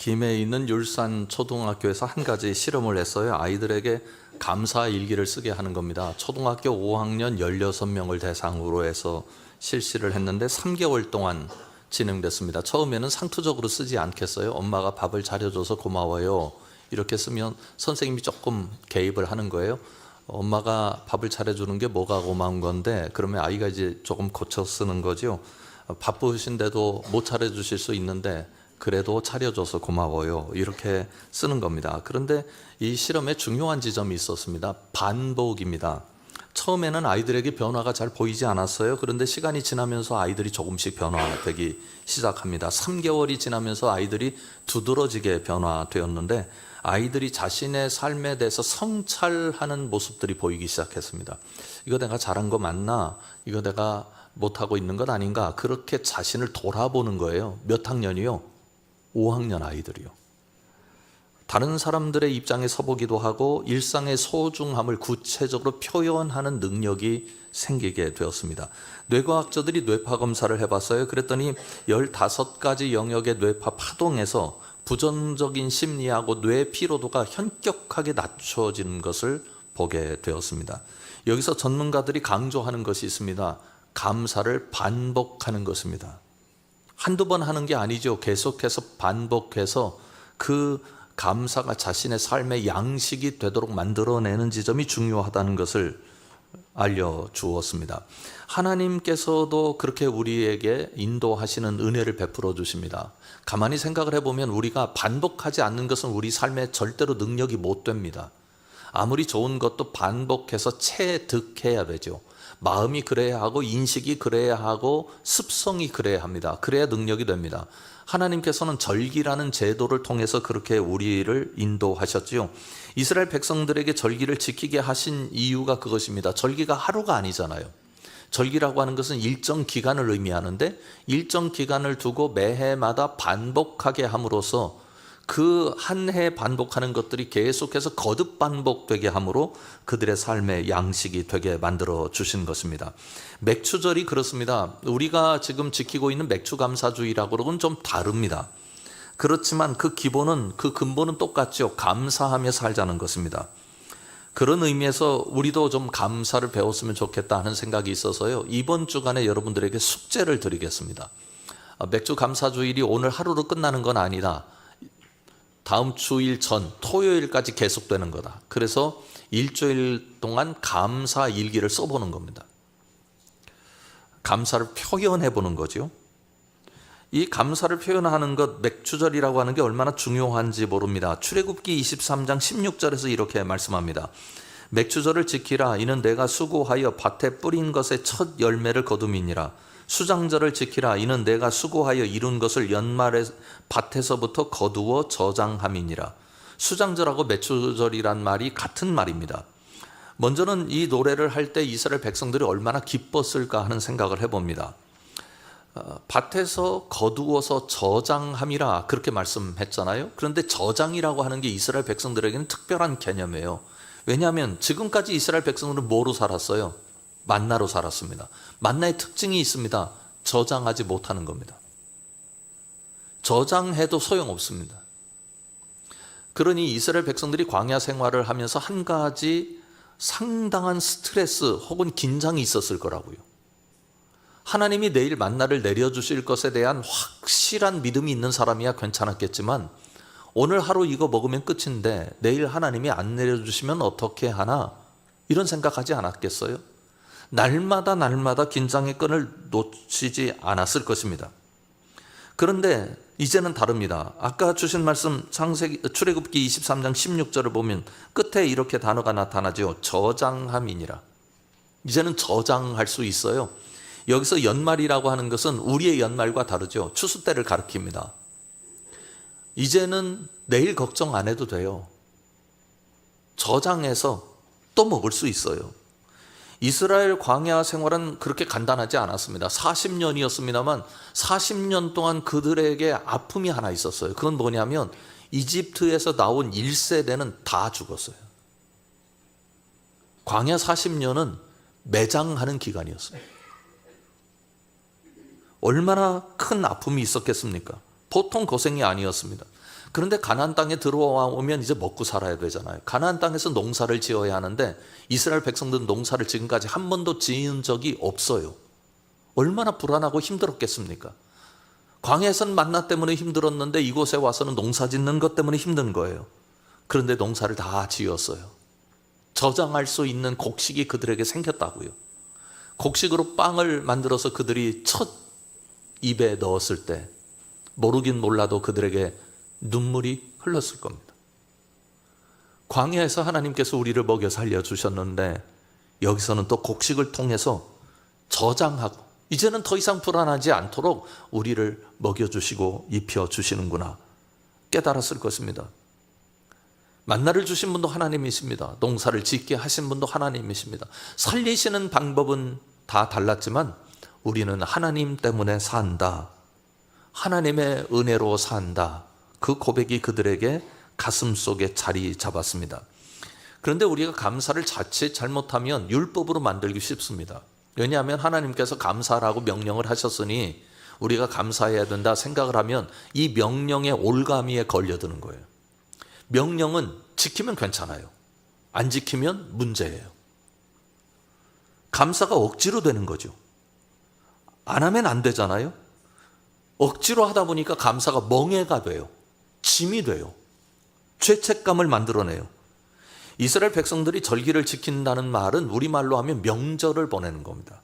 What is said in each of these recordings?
김해에 있는 율산 초등학교에서 한 가지 실험을 했어요. 아이들에게 감사 일기를 쓰게 하는 겁니다. 초등학교 5학년 16명을 대상으로 해서 실시를 했는데 3개월 동안 진행됐습니다. 처음에는 상투적으로 쓰지 않겠어요? 엄마가 밥을 차려줘서 고마워요. 이렇게 쓰면 선생님이 조금 개입을 하는 거예요. 엄마가 밥을 차려주는 게 뭐가 고마운 건데, 그러면 아이가 이제 조금 고쳐 쓰는 거죠. 바쁘신데도 못 차려주실 수 있는데 그래도 차려줘서 고마워요. 이렇게 쓰는 겁니다. 그런데 이 실험에 중요한 지점이 있었습니다. 반복입니다. 처음에는 아이들에게 변화가 잘 보이지 않았어요. 그런데 시간이 지나면서 아이들이 조금씩 변화되기 시작합니다. 3개월이 지나면서 아이들이 두드러지게 변화되었는데, 아이들이 자신의 삶에 대해서 성찰하는 모습들이 보이기 시작했습니다. 이거 내가 잘한 거 맞나? 이거 내가 못하고 있는 것 아닌가? 그렇게 자신을 돌아보는 거예요. 몇 학년이요? 5학년 아이들이요. 다른 사람들의 입장에 서보기도 하고 일상의 소중함을 구체적으로 표현하는 능력이 생기게 되었습니다. 뇌과학자들이 뇌파 검사를 해봤어요. 그랬더니 15가지 영역의 뇌파 파동에서 부정적인 심리하고 뇌 피로도가 현격하게 낮춰지는 것을 보게 되었습니다. 여기서 전문가들이 강조하는 것이 있습니다. 감사를 반복하는 것입니다. 한두 번 하는 게 아니죠. 계속해서 반복해서 그 감사가 자신의 삶의 양식이 되도록 만들어내는 지점이 중요하다는 것을 알려주었습니다. 하나님께서도 그렇게 우리에게 인도하시는 은혜를 베풀어 주십니다. 가만히 생각을 해보면 우리가 반복하지 않는 것은 우리 삶에 절대로 능력이 못 됩니다. 아무리 좋은 것도 반복해서 체득해야 되죠. 마음이 그래야 하고 인식이 그래야 하고 습성이 그래야 합니다. 그래야 능력이 됩니다. 하나님께서는 절기라는 제도를 통해서 그렇게 우리를 인도하셨지요. 이스라엘 백성들에게 절기를 지키게 하신 이유가 그것입니다. 절기가 하루가 아니잖아요. 절기라고 하는 것은 일정 기간을 의미하는데, 일정 기간을 두고 매해마다 반복하게 함으로써 그 한 해 반복하는 것들이 계속해서 거듭 반복되게 함으로 그들의 삶의 양식이 되게 만들어 주신 것입니다. 맥추절이 그렇습니다. 우리가 지금 지키고 있는 맥추감사주의라고는 좀 다릅니다. 그렇지만 그 기본은, 그 근본은 똑같죠. 감사하며 살자는 것입니다. 그런 의미에서 우리도 좀 감사를 배웠으면 좋겠다 하는 생각이 있어서요, 이번 주간에 여러분들에게 숙제를 드리겠습니다. 맥추감사주일이 오늘 하루로 끝나는 건 아니다. 다음 주일 전 토요일까지 계속되는 거다. 그래서 일주일 동안 감사 일기를 써보는 겁니다. 감사를 표현해 보는 거죠. 이 감사를 표현하는 것, 맥추절이라고 하는 게 얼마나 중요한지 모릅니다. 출애굽기 23장 16절에서 이렇게 말씀합니다. 맥추절을 지키라. 이는 내가 수고하여 밭에 뿌린 것의 첫 열매를 거둠이니라. 수장절을 지키라. 이는 내가 수고하여 이룬 것을 연말에 밭에서부터 거두어 저장함이니라. 수장절하고 맥추절이란 말이 같은 말입니다. 먼저는 이 노래를 할 때 이스라엘 백성들이 얼마나 기뻤을까 하는 생각을 해봅니다. 밭에서 거두어서 저장함이라 그렇게 말씀했잖아요. 그런데 저장이라고 하는 게 이스라엘 백성들에게는 특별한 개념이에요. 왜냐하면 지금까지 이스라엘 백성들은 뭐로 살았어요? 만나로 살았습니다. 만나의 특징이 있습니다. 저장하지 못하는 겁니다. 저장해도 소용없습니다. 그러니 이스라엘 백성들이 광야 생활을 하면서 한 가지 상당한 스트레스 혹은 긴장이 있었을 거라고요. 하나님이 내일 만나를 내려주실 것에 대한 확실한 믿음이 있는 사람이야 괜찮았겠지만, 오늘 하루 이거 먹으면 끝인데 내일 하나님이 안 내려주시면 어떻게 하나, 이런 생각하지 않았겠어요? 날마다 긴장의 끈을 놓치지 않았을 것입니다. 그런데 이제는 다릅니다. 아까 주신 말씀 출애굽기 23장 16절을 보면 끝에 이렇게 단어가 나타나죠. 저장함이니라. 이제는 저장할 수 있어요. 여기서 연말이라고 하는 것은 우리의 연말과 다르죠. 추수 때를 가리킵니다. 이제는 내일 걱정 안 해도 돼요. 저장해서 또 먹을 수 있어요. 이스라엘 광야 생활은 그렇게 간단하지 않았습니다. 40년이었습니다만 40년 동안 그들에게 아픔이 하나 있었어요. 그건 뭐냐면 이집트에서 나온 1세대는 다 죽었어요. 광야 40년은 매장하는 기간이었어요. 얼마나 큰 아픔이 있었겠습니까? 보통 고생이 아니었습니다. 그런데 가나안 땅에 들어와 오면 이제 먹고 살아야 되잖아요. 가나안 땅에서 농사를 지어야 하는데 이스라엘 백성들은 농사를 지금까지 한 번도 지은 적이 없어요. 얼마나 불안하고 힘들었겠습니까? 광야에서는 만나 때문에 힘들었는데 이곳에 와서는 농사 짓는 것 때문에 힘든 거예요. 그런데 농사를 다 지었어요. 저장할 수 있는 곡식이 그들에게 생겼다고요. 곡식으로 빵을 만들어서 그들이 첫 입에 넣었을 때 모르긴 몰라도 그들에게 눈물이 흘렀을 겁니다. 광야에서 하나님께서 우리를 먹여 살려주셨는데 여기서는 또 곡식을 통해서 저장하고 이제는 더 이상 불안하지 않도록 우리를 먹여주시고 입혀주시는구나 깨달았을 것입니다. 만나를 주신 분도 하나님이십니다. 농사를 짓게 하신 분도 하나님이십니다. 살리시는 방법은 다 달랐지만 우리는 하나님 때문에 산다. 하나님의 은혜로 산다. 그 고백이 그들에게 가슴 속에 자리 잡았습니다. 그런데 우리가 감사를 자칫 잘못하면 율법으로 만들기 쉽습니다. 왜냐하면 하나님께서 감사라고 명령을 하셨으니 우리가 감사해야 된다 생각을 하면 이 명령의 올가미에 걸려드는 거예요. 명령은 지키면 괜찮아요. 안 지키면 문제예요. 감사가 억지로 되는 거죠. 안 하면 안 되잖아요. 억지로 하다 보니까 감사가 멍해가 돼요. 짐이 돼요. 죄책감을 만들어내요. 이스라엘 백성들이 절기를 지킨다는 말은 우리말로 하면 명절을 보내는 겁니다.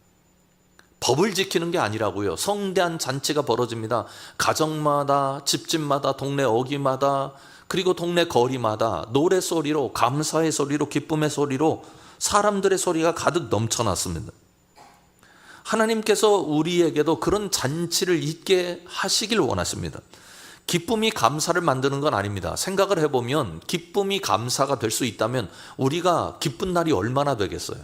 법을 지키는 게 아니라고요. 성대한 잔치가 벌어집니다. 가정마다, 집집마다, 동네 어귀마다, 그리고 동네 거리마다 노래소리로, 감사의 소리로, 기쁨의 소리로 사람들의 소리가 가득 넘쳐났습니다. 하나님께서 우리에게도 그런 잔치를 있게 하시길 원하십니다. 기쁨이 감사를 만드는 건 아닙니다. 생각을 해보면 기쁨이 감사가 될 수 있다면 우리가 기쁜 날이 얼마나 되겠어요.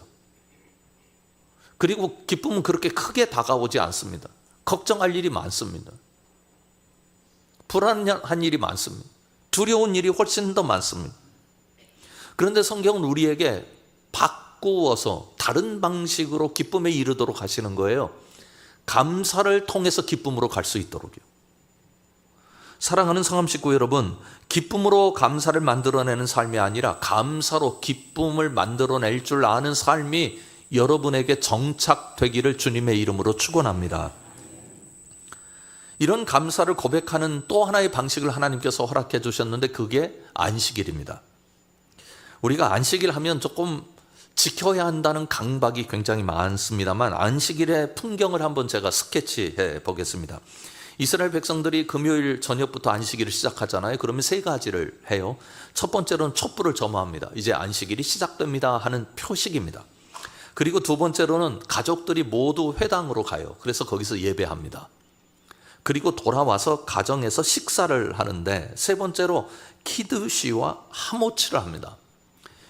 그리고 기쁨은 그렇게 크게 다가오지 않습니다. 걱정할 일이 많습니다. 불안한 일이 많습니다. 두려운 일이 훨씬 더 많습니다. 그런데 성경은 우리에게 바꾸어서 다른 방식으로 기쁨에 이르도록 하시는 거예요. 감사를 통해서 기쁨으로 갈 수 있도록요. 사랑하는 성함 식구 여러분, 기쁨으로 감사를 만들어내는 삶이 아니라 감사로 기쁨을 만들어낼 줄 아는 삶이 여러분에게 정착되기를 주님의 이름으로 축원합니다. 이런 감사를 고백하는 또 하나의 방식을 하나님께서 허락해 주셨는데 그게 안식일입니다. 우리가 안식일 하면 조금 지켜야 한다는 강박이 굉장히 많습니다만 안식일의 풍경을 한번 제가 스케치해 보겠습니다. 이스라엘 백성들이 금요일 저녁부터 안식일을 시작하잖아요. 그러면 세 가지를 해요. 첫 번째로는 촛불을 점화합니다. 이제 안식일이 시작됩니다 하는 표식입니다. 그리고 두 번째로는 가족들이 모두 회당으로 가요. 그래서 거기서 예배합니다. 그리고 돌아와서 가정에서 식사를 하는데 세 번째로 키두시와 하모치를 합니다.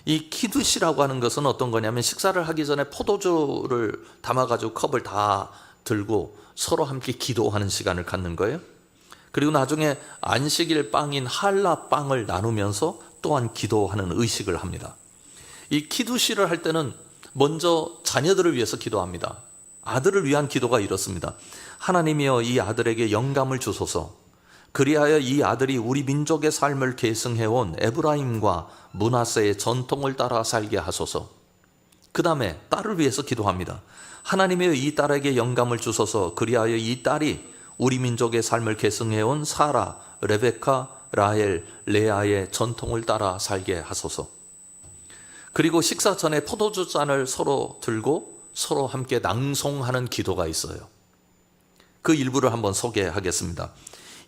이 키두시라고 하는 것은 어떤 거냐면 식사를 하기 전에 포도주를 담아가지고 컵을 다 들고 서로 함께 기도하는 시간을 갖는 거예요. 그리고 나중에 안식일 빵인 할라 빵을 나누면서 또한 기도하는 의식을 합니다. 이 키두시를 할 때는 먼저 자녀들을 위해서 기도합니다. 아들을 위한 기도가 이렇습니다. 하나님이여 이 아들에게 영감을 주소서. 그리하여 이 아들이 우리 민족의 삶을 계승해온 에브라임과 므낫세의 전통을 따라 살게 하소서. 그 다음에 딸을 위해서 기도합니다. 하나님이여 이 딸에게 영감을 주소서. 그리하여 이 딸이 우리 민족의 삶을 계승해온 사라, 레베카, 라헬, 레아의 전통을 따라 살게 하소서. 그리고 식사 전에 포도주 잔을 서로 들고 서로 함께 낭송하는 기도가 있어요. 그 일부를 한번 소개하겠습니다.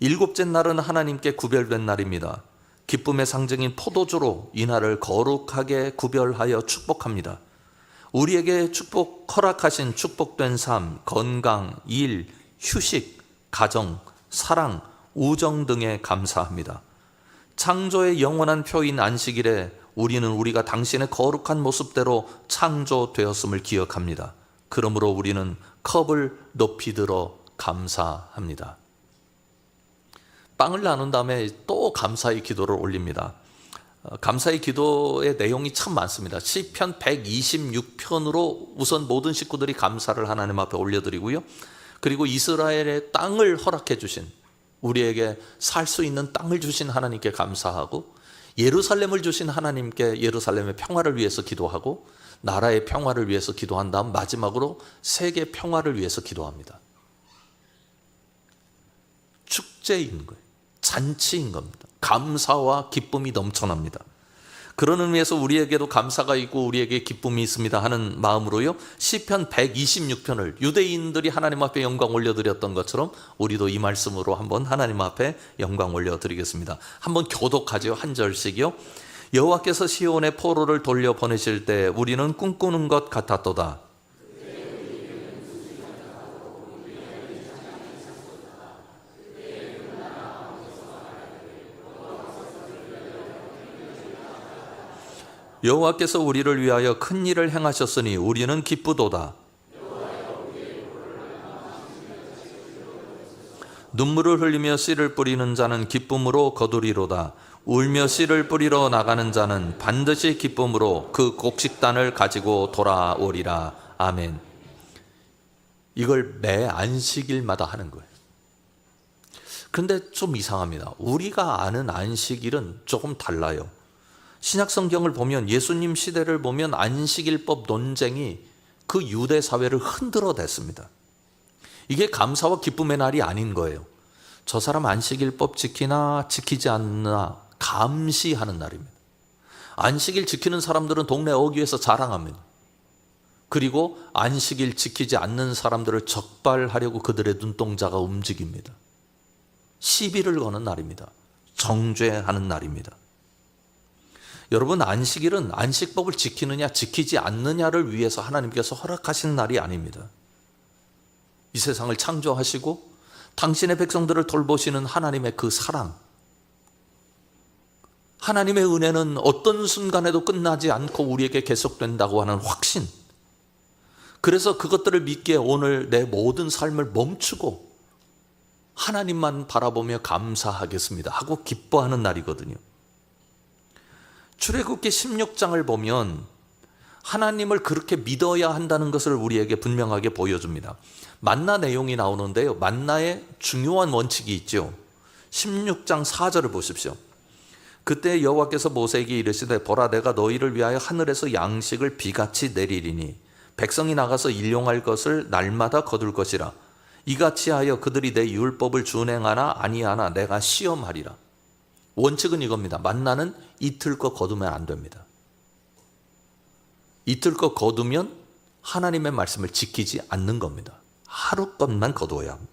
일곱째 날은 하나님께 구별된 날입니다. 기쁨의 상징인 포도주로 이 날을 거룩하게 구별하여 축복합니다. 우리에게 허락하신 축복된 삶, 건강, 일, 휴식, 가정, 사랑, 우정 등에 감사합니다. 창조의 영원한 표인 안식일에 우리는 우리가 당신의 거룩한 모습대로 창조되었음을 기억합니다. 그러므로 우리는 컵을 높이 들어 감사합니다. 빵을 나눈 다음에 또 감사의 기도를 올립니다. 감사의 기도의 내용이 참 많습니다. 시편 126편으로 우선 모든 식구들이 감사를 하나님 앞에 올려드리고요. 그리고 이스라엘의 땅을 허락해 주신 우리에게 살 수 있는 땅을 주신 하나님께 감사하고, 예루살렘을 주신 하나님께 예루살렘의 평화를 위해서 기도하고, 나라의 평화를 위해서 기도한 다음 마지막으로 세계 평화를 위해서 기도합니다. 축제인 거예요. 잔치인 겁니다. 감사와 기쁨이 넘쳐납니다. 그런 의미에서 우리에게도 감사가 있고 우리에게 기쁨이 있습니다 하는 마음으로요, 시편 126편을 유대인들이 하나님 앞에 영광 올려드렸던 것처럼 우리도 이 말씀으로 한번 하나님 앞에 영광 올려드리겠습니다. 한번 교독하죠. 한 절씩이요. 여호와께서 시온의 포로를 돌려보내실 때 우리는 꿈꾸는 것 같았도다. 여호와께서 우리를 위하여 큰 일을 행하셨으니 우리는 기쁘도다. 눈물을 흘리며 씨를 뿌리는 자는 기쁨으로 거두리로다. 울며 씨를 뿌리러 나가는 자는 반드시 기쁨으로 그 곡식단을 가지고 돌아오리라. 아멘. 이걸 매 안식일마다 하는 거예요. 그런데 좀 이상합니다. 우리가 아는 안식일은 조금 달라요. 신약 성경을 보면, 예수님 시대를 보면 안식일법 논쟁이 그 유대 사회를 흔들어 댔습니다. 이게 감사와 기쁨의 날이 아닌 거예요. 저 사람 안식일법 지키나 지키지 않나 감시하는 날입니다. 안식일 지키는 사람들은 동네 어귀에서 자랑합니다. 그리고 안식일 지키지 않는 사람들을 적발하려고 그들의 눈동자가 움직입니다. 시비를 거는 날입니다. 정죄하는 날입니다. 여러분, 안식일은 안식법을 지키느냐 지키지 않느냐를 위해서 하나님께서 허락하신 날이 아닙니다. 이 세상을 창조하시고 당신의 백성들을 돌보시는 하나님의 그 사랑, 하나님의 은혜는 어떤 순간에도 끝나지 않고 우리에게 계속된다고 하는 확신, 그래서 그것들을 믿기에 오늘 내 모든 삶을 멈추고 하나님만 바라보며 감사하겠습니다 하고 기뻐하는 날이거든요. 출애굽기 16장을 보면 하나님을 그렇게 믿어야 한다는 것을 우리에게 분명하게 보여줍니다. 만나 내용이 나오는데요, 만나의 중요한 원칙이 있죠. 16장 4절을 보십시오. 그때 여호와께서 모세에게 이르시되 보라, 내가 너희를 위하여 하늘에서 양식을 비같이 내리리니 백성이 나가서 일용할 것을 날마다 거둘 것이라. 이같이 하여 그들이 내 율법을 준행하나 아니하나 내가 시험하리라. 원칙은 이겁니다. 만나는 이틀 것 거두면 안 됩니다. 이틀 것 거두면 하나님의 말씀을 지키지 않는 겁니다. 하루 것만 거두어야 합니다.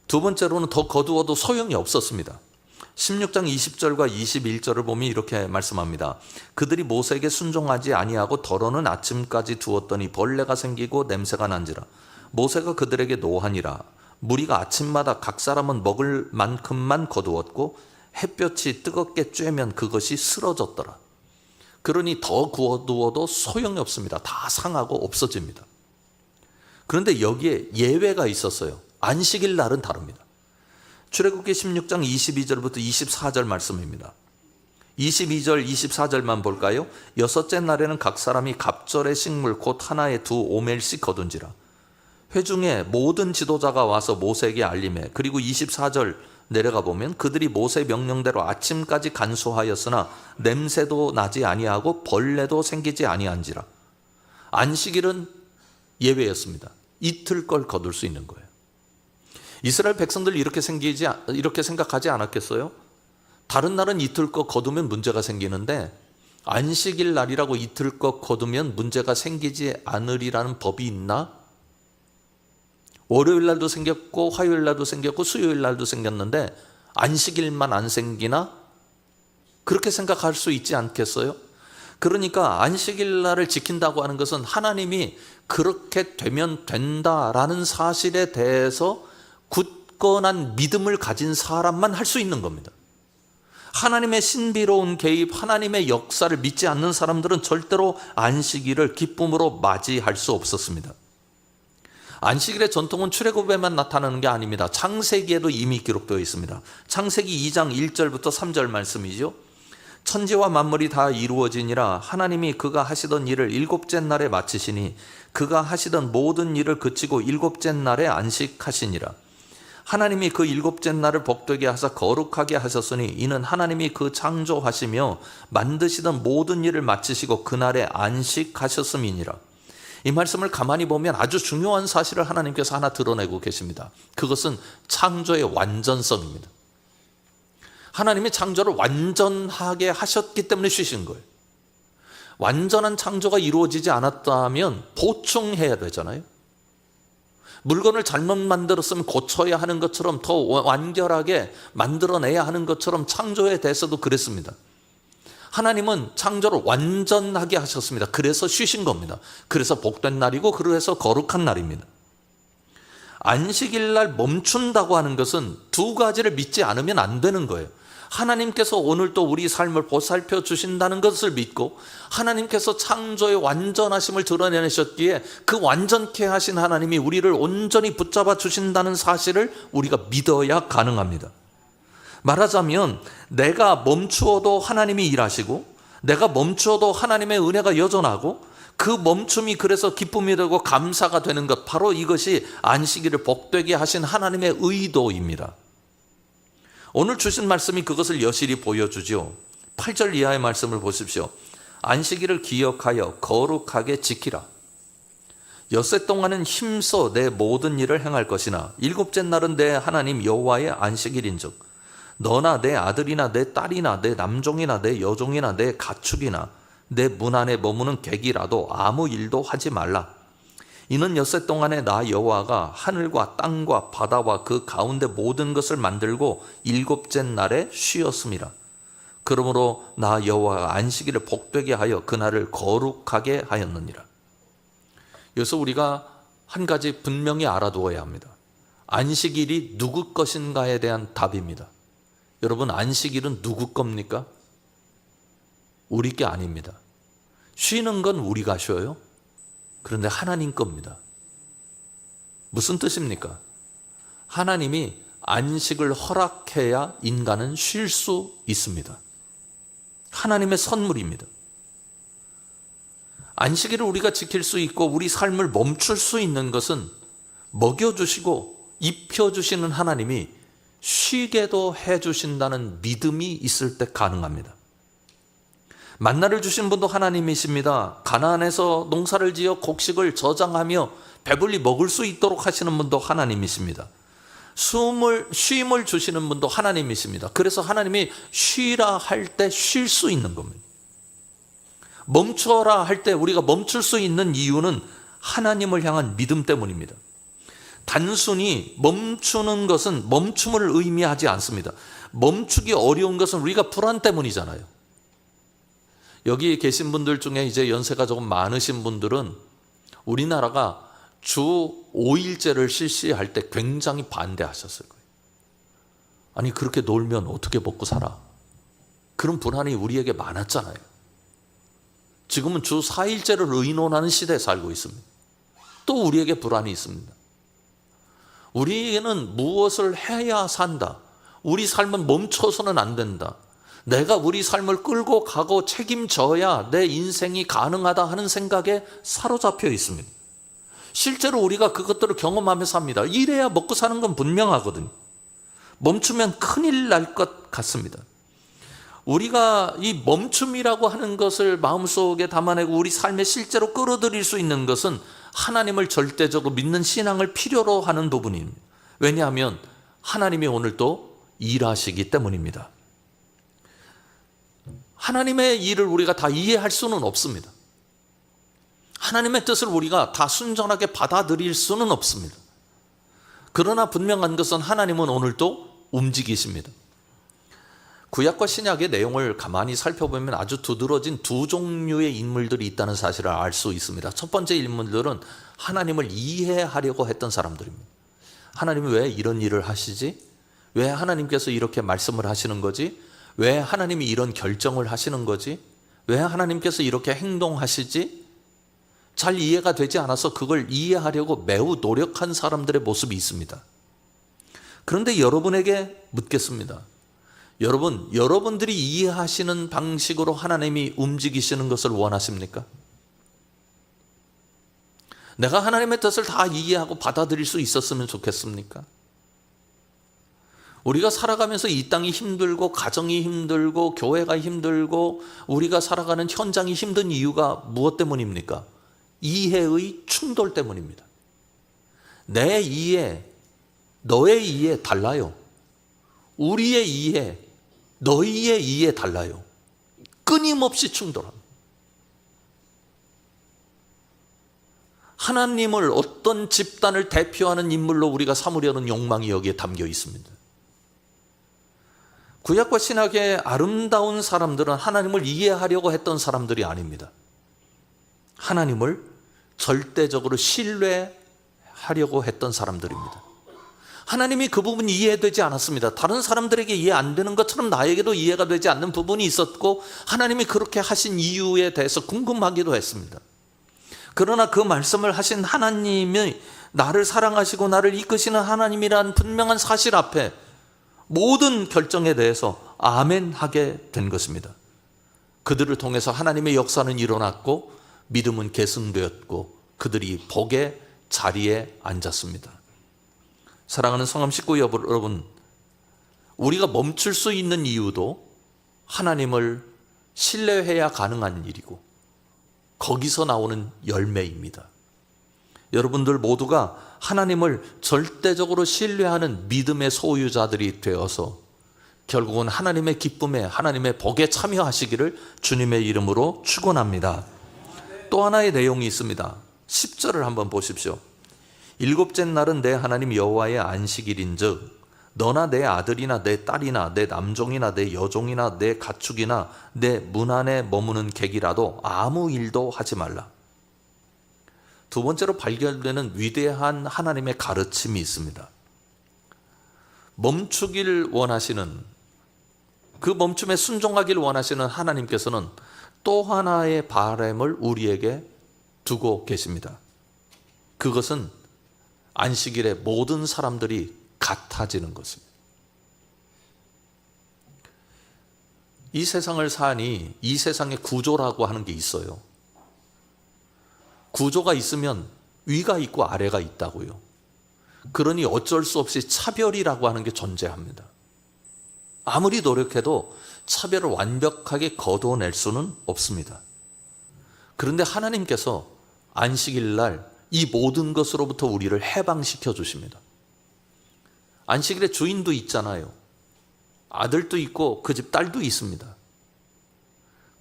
두 번째로는 더 거두어도 소용이 없었습니다. 16장 20절과 21절을 보면 이렇게 말씀합니다. 그들이 모세에게 순종하지 아니하고 덜어는 아침까지 두었더니 벌레가 생기고 냄새가 난지라. 모세가 그들에게 노하니라. 무리가 아침마다 각 사람은 먹을 만큼만 거두었고 햇볕이 뜨겁게 쬐면 그것이 쓰러졌더라. 그러니 더 구워두어도 소용이 없습니다. 다 상하고 없어집니다. 그런데 여기에 예외가 있었어요. 안식일 날은 다릅니다. 출애굽기 16장 22절부터 24절 말씀입니다. 22절 24절만 볼까요? 여섯째 날에는 각 사람이 갑절의 식물 곧 하나에 2오멜씩 거둔지라. 회중에 모든 지도자가 와서 모세에게 알림해. 그리고 24절 내려가 보면 그들이 모세 명령대로 아침까지 간수하였으나 냄새도 나지 아니하고 벌레도 생기지 아니한지라. 안식일은 예외였습니다. 이틀 걸 거둘 수 있는 거예요. 이스라엘 백성들 이렇게 생각하지 않았겠어요? 다른 날은 이틀 것 거두면 문제가 생기는데 안식일 날이라고 이틀 것 거두면 문제가 생기지 않으리라는 법이 있나? 월요일 날도 생겼고 화요일 날도 생겼고 수요일 날도 생겼는데 안식일만 안 생기나? 그렇게 생각할 수 있지 않겠어요? 그러니까 안식일 날을 지킨다고 하는 것은 하나님이 그렇게 되면 된다라는 사실에 대해서 굳건한 믿음을 가진 사람만 할 수 있는 겁니다. 하나님의 신비로운 개입, 하나님의 역사를 믿지 않는 사람들은 절대로 안식일을 기쁨으로 맞이할 수 없었습니다. 안식일의 전통은 출애굽에만 나타나는 게 아닙니다. 창세기에도 이미 기록되어 있습니다. 창세기 2장 1절부터 3절 말씀이죠. 천지와 만물이 다 이루어지니라. 하나님이 그가 하시던 일을 일곱째 날에 마치시니 그가 하시던 모든 일을 그치고 일곱째 날에 안식하시니라. 하나님이 그 일곱째 날을 복되게 하사 거룩하게 하셨으니 이는 하나님이 그 창조하시며 만드시던 모든 일을 마치시고 그날에 안식하셨음이니라. 이 말씀을 가만히 보면 아주 중요한 사실을 하나님께서 하나 드러내고 계십니다. 그것은 창조의 완전성입니다. 하나님이 창조를 완전하게 하셨기 때문에 쉬신 거예요. 완전한 창조가 이루어지지 않았다면 보충해야 되잖아요. 물건을 잘못 만들었으면 고쳐야 하는 것처럼 더 완결하게 만들어내야 하는 것처럼 창조에 대해서도 그랬습니다. 하나님은 창조를 완전하게 하셨습니다. 그래서 쉬신 겁니다. 그래서 복된 날이고 그래서 거룩한 날입니다. 안식일 날 멈춘다고 하는 것은 두 가지를 믿지 않으면 안 되는 거예요. 하나님께서 오늘 또 우리 삶을 보살펴 주신다는 것을 믿고 하나님께서 창조의 완전하심을 드러내셨기에 그 완전케 하신 하나님이 우리를 온전히 붙잡아 주신다는 사실을 우리가 믿어야 가능합니다. 말하자면 내가 멈추어도 하나님이 일하시고 내가 멈추어도 하나님의 은혜가 여전하고 그 멈춤이 그래서 기쁨이 되고 감사가 되는 것, 바로 이것이 안식일을 복되게 하신 하나님의 의도입니다. 오늘 주신 말씀이 그것을 여실히 보여주죠. 8절 이하의 말씀을 보십시오. 안식일을 기억하여 거룩하게 지키라. 엿새 동안은 힘써 내 모든 일을 행할 것이나 일곱째 날은 내 하나님 여호와의 안식일인즉 너나 내 아들이나 내 딸이나 내 남종이나 내 여종이나 내 가축이나 내 문 안에 머무는 객이라도 아무 일도 하지 말라. 이는 엿새 동안에 나 여호와가 하늘과 땅과 바다와 그 가운데 모든 것을 만들고 일곱째 날에 쉬었음이라. 그러므로 나 여호와가 안식일을 복되게 하여 그날을 거룩하게 하였느니라. 여기서 우리가 한 가지 분명히 알아두어야 합니다. 안식일이 누구 것인가에 대한 답입니다. 여러분, 안식일은 누구 겁니까? 우리 게 아닙니다. 쉬는 건 우리가 쉬어요. 그런데 하나님 겁니다. 무슨 뜻입니까? 하나님이 안식을 허락해야 인간은 쉴 수 있습니다. 하나님의 선물입니다. 안식일을 우리가 지킬 수 있고 우리 삶을 멈출 수 있는 것은 먹여주시고 입혀주시는 하나님이 쉬게도 해주신다는 믿음이 있을 때 가능합니다. 만나를 주신 분도 하나님이십니다. 가나안에서 농사를 지어 곡식을 저장하며 배불리 먹을 수 있도록 하시는 분도 하나님이십니다. 쉼을 주시는 분도 하나님이십니다. 그래서 하나님이 쉬라 할 때 쉴 수 있는 겁니다. 멈춰라 할 때 우리가 멈출 수 있는 이유는 하나님을 향한 믿음 때문입니다. 단순히 멈추는 것은 멈춤을 의미하지 않습니다. 멈추기 어려운 것은 우리가 불안 때문이잖아요. 여기 계신 분들 중에 이제 연세가 조금 많으신 분들은 우리나라가 주 5일제를 실시할 때 굉장히 반대하셨을 거예요. 아니, 그렇게 놀면 어떻게 먹고 살아? 그런 불안이 우리에게 많았잖아요. 지금은 주 4일제를 의논하는 시대에 살고 있습니다. 또 우리에게 불안이 있습니다. 우리에게는 무엇을 해야 산다. 우리 삶은 멈춰서는 안 된다. 내가 우리 삶을 끌고 가고 책임져야 내 인생이 가능하다 하는 생각에 사로잡혀 있습니다. 실제로 우리가 그것들을 경험하면서 합니다. 이래야 먹고 사는 건 분명하거든요. 멈추면 큰일 날 것 같습니다. 우리가 이 멈춤이라고 하는 것을 마음속에 담아내고 우리 삶에 실제로 끌어들일 수 있는 것은 하나님을 절대적으로 믿는 신앙을 필요로 하는 부분입니다. 왜냐하면 하나님이 오늘도 일하시기 때문입니다. 하나님의 일을 우리가 다 이해할 수는 없습니다. 하나님의 뜻을 우리가 다 순전하게 받아들일 수는 없습니다. 그러나 분명한 것은 하나님은 오늘도 움직이십니다. 구약과 신약의 내용을 가만히 살펴보면 아주 두드러진 두 종류의 인물들이 있다는 사실을 알 수 있습니다. 첫 번째 인물들은 하나님을 이해하려고 했던 사람들입니다. 하나님이 왜 이런 일을 하시지? 왜 하나님께서 이렇게 말씀을 하시는 거지? 왜 하나님이 이런 결정을 하시는 거지? 왜 하나님께서 이렇게 행동하시지? 잘 이해가 되지 않아서 그걸 이해하려고 매우 노력한 사람들의 모습이 있습니다. 그런데 여러분에게 묻겠습니다. 여러분들이 이해하시는 방식으로 하나님이 움직이시는 것을 원하십니까? 내가 하나님의 뜻을 다 이해하고 받아들일 수 있었으면 좋겠습니까? 우리가 살아가면서 이 땅이 힘들고 가정이 힘들고 교회가 힘들고 우리가 살아가는 현장이 힘든 이유가 무엇 때문입니까? 이해의 충돌 때문입니다. 내 이해, 너의 이해 달라요. 우리의 이해, 너희의 이해 달라요. 끊임없이 충돌합니다. 하나님을 어떤 집단을 대표하는 인물로 우리가 삼으려는 욕망이 여기에 담겨 있습니다. 구약과 신약의 아름다운 사람들은 하나님을 이해하려고 했던 사람들이 아닙니다. 하나님을 절대적으로 신뢰하려고 했던 사람들입니다. 하나님이 그 부분이 이해되지 않았습니다. 다른 사람들에게 이해 안 되는 것처럼 나에게도 이해가 되지 않는 부분이 있었고, 하나님이 그렇게 하신 이유에 대해서 궁금하기도 했습니다. 그러나 그 말씀을 하신 하나님이 나를 사랑하시고 나를 이끄시는 하나님이란 분명한 사실 앞에 모든 결정에 대해서 아멘 하게 된 것입니다. 그들을 통해서 하나님의 역사는 일어났고 믿음은 계승되었고 그들이 복의 자리에 앉았습니다. 사랑하는 성함 식구 여러분, 우리가 멈출 수 있는 이유도 하나님을 신뢰해야 가능한 일이고 거기서 나오는 열매입니다. 여러분들 모두가 하나님을 절대적으로 신뢰하는 믿음의 소유자들이 되어서 결국은 하나님의 기쁨에, 하나님의 복에 참여하시기를 주님의 이름으로 축원합니다. 또 하나의 내용이 있습니다. 10절을 한번 보십시오. 일곱째 날은 내 하나님 여호와의 안식일인즉 너나 내 아들이나 내 딸이나 내 남종이나 내 여종이나 내 가축이나 내 문 안에 머무는 객이라도 아무 일도 하지 말라. 두 번째로 발견되는 위대한 하나님의 가르침이 있습니다. 멈추길 원하시는, 그 멈춤에 순종하길 원하시는 하나님께서는 또 하나의 바람을 우리에게 두고 계십니다. 그것은 안식일에 모든 사람들이 같아지는 것입니다. 이 세상을 사니 이 세상의 구조라고 하는 게 있어요. 구조가 있으면 위가 있고 아래가 있다고요. 그러니 어쩔 수 없이 차별이라고 하는 게 존재합니다. 아무리 노력해도 차별을 완벽하게 거둬낼 수는 없습니다. 그런데 하나님께서 안식일 날 이 모든 것으로부터 우리를 해방시켜 주십니다. 안식일에 주인도 있잖아요. 아들도 있고 그 집 딸도 있습니다.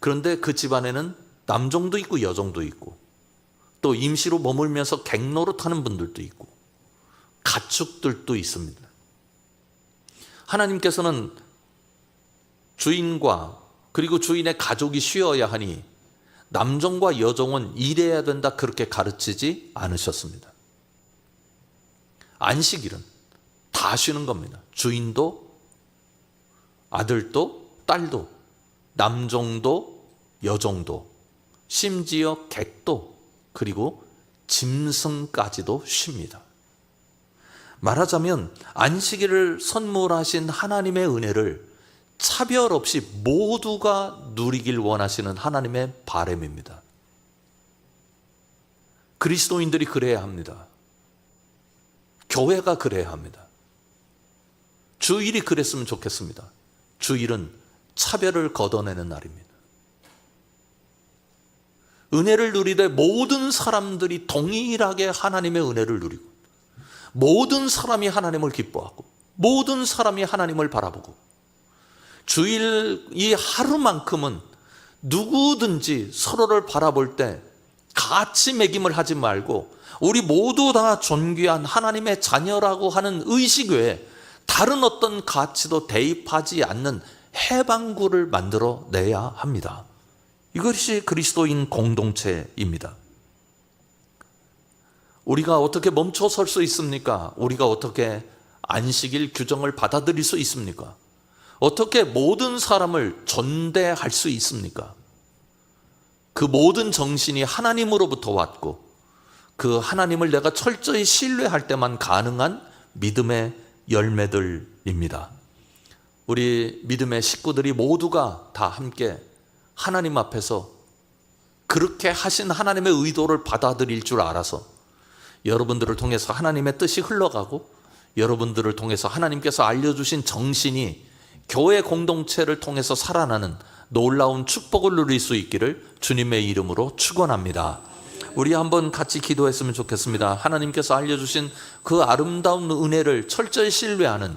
그런데 그 집안에는 남종도 있고 여종도 있고 또 임시로 머물면서 객노릇하는 분들도 있고 가축들도 있습니다. 하나님께서는 주인과 그리고 주인의 가족이 쉬어야 하니 남종과 여종은 일해야 된다 그렇게 가르치지 않으셨습니다. 안식일은 다 쉬는 겁니다. 주인도 아들도 딸도 남종도 여종도 심지어 객도 그리고 짐승까지도 쉽니다. 말하자면 안식일을 선물하신 하나님의 은혜를 차별 없이 모두가 누리길 원하시는 하나님의 바람입니다. 그리스도인들이 그래야 합니다. 교회가 그래야 합니다. 주일이 그랬으면 좋겠습니다. 주일은 차별을 걷어내는 날입니다. 은혜를 누리되 모든 사람들이 동일하게 하나님의 은혜를 누리고 모든 사람이 하나님을 기뻐하고 모든 사람이 하나님을 바라보고 주일 이 하루만큼은 누구든지 서로를 바라볼 때 가치 매김을 하지 말고 우리 모두 다 존귀한 하나님의 자녀라고 하는 의식 외에 다른 어떤 가치도 대입하지 않는 해방구를 만들어내야 합니다. 이것이 그리스도인 공동체입니다. 우리가 어떻게 멈춰 설 수 있습니까? 우리가 어떻게 안식일 규정을 받아들일 수 있습니까? 어떻게 모든 사람을 존대할 수 있습니까? 그 모든 정신이 하나님으로부터 왔고 그 하나님을 내가 철저히 신뢰할 때만 가능한 믿음의 열매들입니다. 우리 믿음의 식구들이 모두가 다 함께 하나님 앞에서 그렇게 하신 하나님의 의도를 받아들일 줄 알아서 여러분들을 통해서 하나님의 뜻이 흘러가고 여러분들을 통해서 하나님께서 알려주신 정신이 교회 공동체를 통해서 살아나는 놀라운 축복을 누릴 수 있기를 주님의 이름으로 축원합니다. 우리 한번 같이 기도했으면 좋겠습니다. 하나님께서 알려주신 그 아름다운 은혜를 철저히 신뢰하는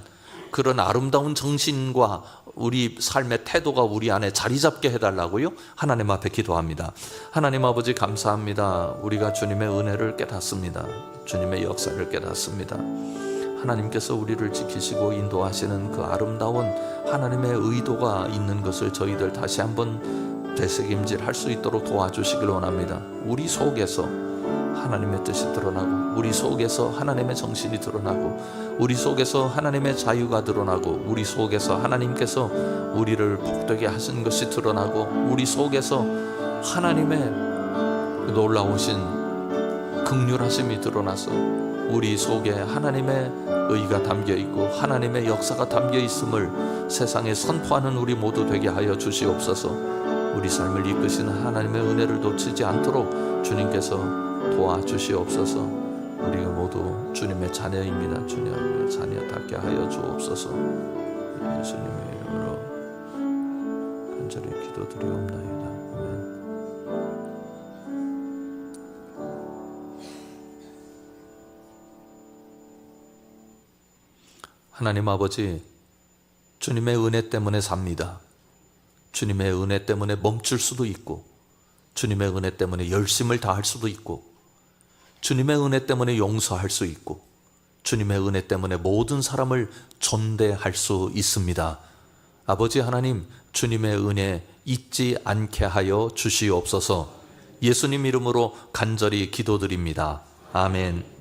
그런 아름다운 정신과 우리 삶의 태도가 우리 안에 자리 잡게 해달라고요. 하나님 앞에 기도합니다. 하나님 아버지 감사합니다. 우리가 주님의 은혜를 깨닫습니다. 주님의 역사를 깨닫습니다. 하나님께서 우리를 지키시고 인도하시는 그 아름다운 하나님의 의도가 있는 것을 저희들 다시 한번 되새김질할 수 있도록 도와주시길 원합니다. 우리 속에서 하나님의 뜻이 드러나고, 우리 속에서 하나님의 정신이 드러나고, 우리 속에서 하나님의 자유가 드러나고, 우리 속에서 하나님께서 우리를 복되게 하신 것이 드러나고, 우리 속에서 하나님의 놀라우신 긍휼하심이 드러나서 우리 속에 하나님의 의가 담겨 있고 하나님의 역사가 담겨 있음을 세상에 선포하는 우리 모두 되게 하여 주시옵소서. 우리 삶을 이끄시는 하나님의 은혜를 놓치지 않도록 주님께서 도와주시옵소서. 우리가 모두 주님의 자녀입니다. 주님의 자녀답게 하여 주옵소서. 예수님의 이름으로 간절히 기도드리옵나이다. 아멘. 하나님 아버지, 주님의 은혜 때문에 삽니다. 주님의 은혜 때문에 멈출 수도 있고, 주님의 은혜 때문에 열심을 다할 수도 있고, 주님의 은혜 때문에 용서할 수 있고, 주님의 은혜 때문에 모든 사람을 존대할 수 있습니다. 아버지 하나님, 주님의 은혜 잊지 않게 하여 주시옵소서. 예수님 이름으로 간절히 기도드립니다. 아멘.